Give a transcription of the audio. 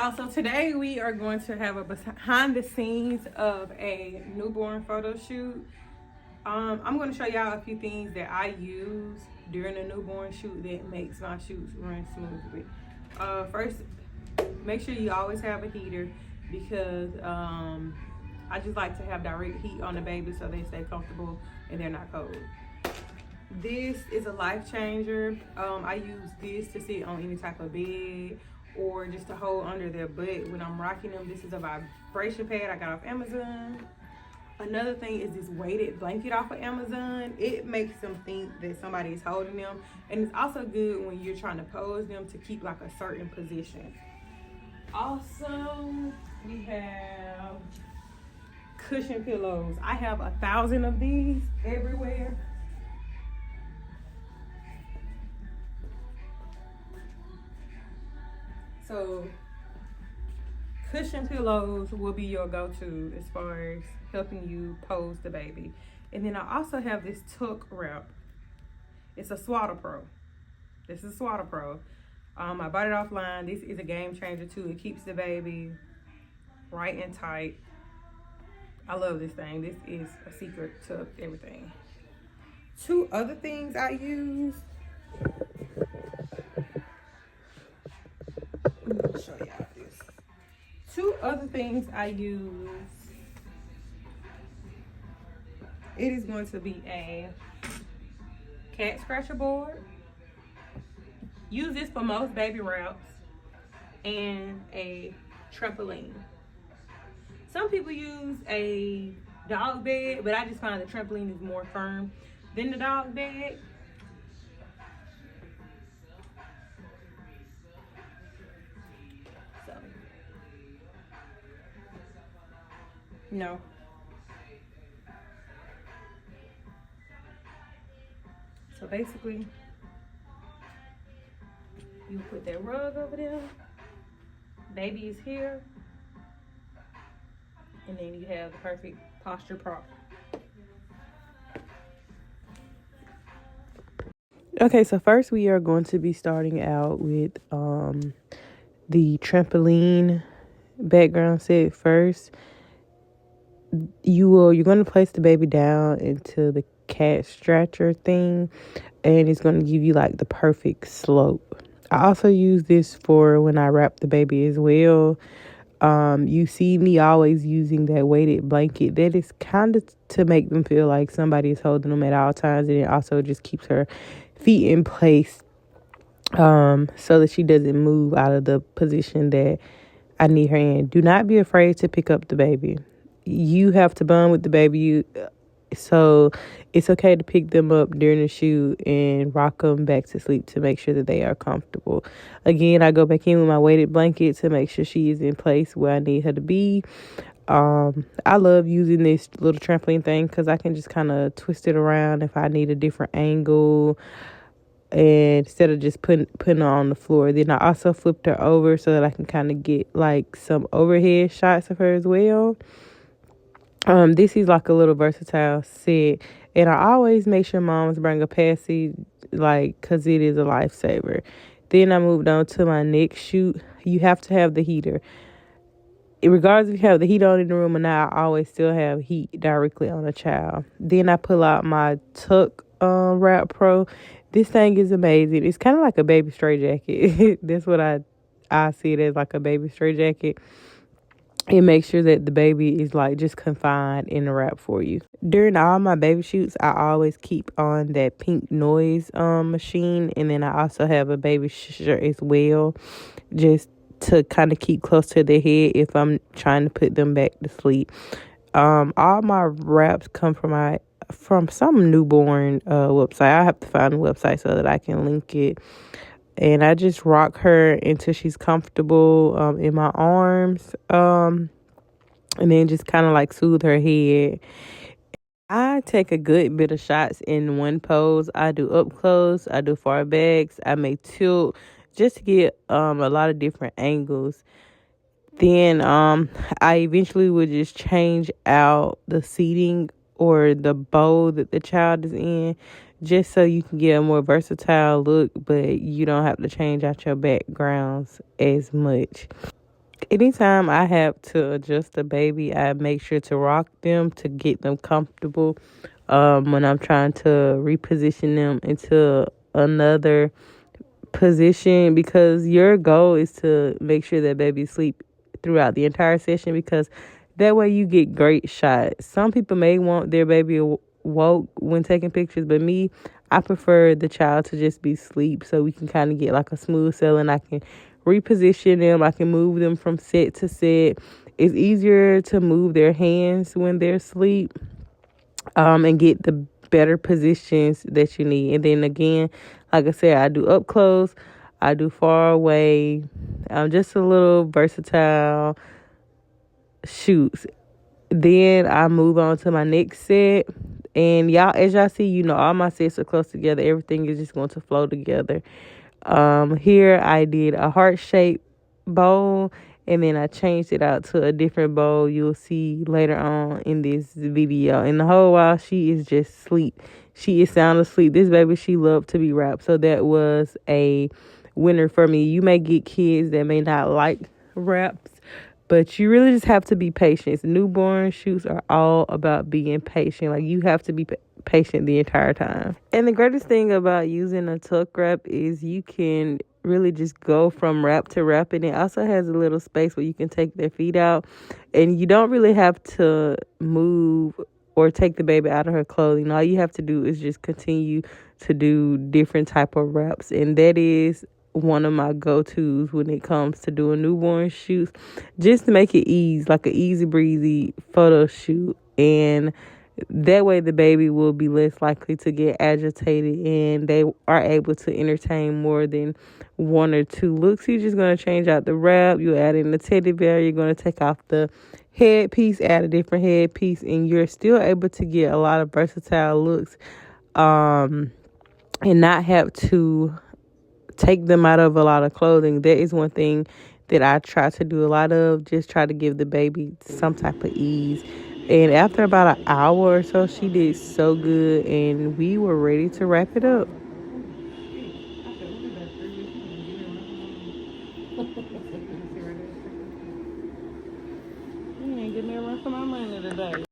y'all, so today we are going to have a behind the scenes of a newborn photo shoot. I'm going to show y'all a few things that I use during a newborn shoot that makes my shoots run smoothly. First, make sure you always have a heater because I just like to have direct heat on the baby so they stay comfortable and they're not cold. This is a life changer. I use this to sit on any type of bed or just to hold under their butt when I'm rocking them. This is a vibration pad I got off Amazon. Another thing is this weighted blanket off of Amazon. It makes them think that somebody is holding them. And it's also good when you're trying to pose them to keep like a certain position. Also, we have cushion pillows. I have 1,000 of these everywhere. So cushion pillows will be your go-to as far as helping you pose the baby. And then I also have this tuck wrap. It's a Swaddle Pro. This is Swaddle Pro. I bought it offline. This is a game changer too. It keeps the baby right and tight. I love this thing. This is a secret to everything. Two other things I use. Let me show y'all this. Two other things I use. It is going to be a cat scratcher board. Use this for most baby wraps. And a trampoline. Some people use a dog bed, but I just find the trampoline is more firm than the dog bed. So, no. So basically, you put that rug over there. Baby is here. And then you have the perfect posture prop. Okay, so first we are going to be starting out with the trampoline background set first. You're going to place the baby down into the cat stretcher thing, and it's going to give you like the perfect slope. I also use this for when I wrap the baby as well. You see me always using that weighted blanket. That is kind of to make them feel like somebody is holding them at all times, and it also just keeps her feet in place so that she doesn't move out of the position that I need her in. Do not be afraid to pick up the baby. You have to bond with the baby, so it's okay to pick them up during the shoot and rock them back to sleep to make sure that they are comfortable. Again, I go back in with my weighted blanket to make sure she is in place where I need her to be. I love using this little trampoline thing because I can just kind of twist it around if I need a different angle, and instead of just putting her on the floor. Then I also flipped her over so that I can kind of get like some overhead shots of her as well. This is like a little versatile set, and I always make sure moms bring a passy, like, cause it is a lifesaver. Then I moved on to my next shoot. You have to have the heater. Regardless if you have the heat on in the room or not, I always still have heat directly on a child. Then I pull out my Tuck Wrap Pro. This thing is amazing. It's kind of like a baby stray jacket. That's what I see it as, like a baby stray jacket. It makes sure that the baby is like just confined in the wrap for you. During all my baby shoots, I always keep on that pink noise machine, and then I also have a baby shirt as well, just to kind of keep close to their head if I'm trying to put them back to sleep. All my wraps come from some newborn website. I have to find the website so that I can link it. And I just rock her until she's comfortable in my arms. And then just kind of like soothe her head. I take a good bit of shots in one pose. I do up close. I do far backs. I may tilt just to get a lot of different angles. Then I eventually would just change out the seating or the bowl that the child is in, just so you can get a more versatile look, but you don't have to change out your backgrounds as much. Anytime I have to adjust the baby, I make sure to rock them to get them comfortable. When I'm trying to reposition them into another position, because your goal is to make sure that baby sleep throughout the entire session, because that way you get great shots. Some people may want their baby woke when taking pictures, but me, I prefer the child to just be asleep so we can kind of get like a smooth sail, and I can reposition them. I can move them from set to set. It's easier to move their hands when they're asleep, and get the better positions that you need. And then again, like I said, I do up close, I do far away, just a little versatile shoots. Then I move on to my next set. And y'all, as y'all see, all my sets are close together. Everything is just going to flow together. Here I did a heart-shaped bowl, and then I changed it out to a different bowl you'll see later on in this video. And the whole while, she is just asleep. She is sound asleep. This baby, she loved to be wrapped. So that was a winner for me. You may get kids that may not like wraps, but you really just have to be patient. Newborn shoots are all about being patient. Like, you have to be patient the entire time. And the greatest thing about using a tuck wrap is you can really just go from wrap to wrap, and it also has a little space where you can take their feet out, and you don't really have to move or take the baby out of her clothing. All you have to do is just continue to do different type of wraps, and that is one of my go-tos when it comes to doing newborn shoots, just to make it like an easy breezy photo shoot. And that way the baby will be less likely to get agitated, and they are able to entertain more than one or two looks. You're just going to change out the wrap. You add in the teddy bear. You're going to take off the headpiece, add a different headpiece, and you're still able to get a lot of versatile looks, and not have to take them out of a lot of clothing. That is one thing that I try to do a lot of, just try to give the baby some type of ease. And after about an hour or so, she did so good, and we were ready to wrap it up. You ain't getting me a run for my money today.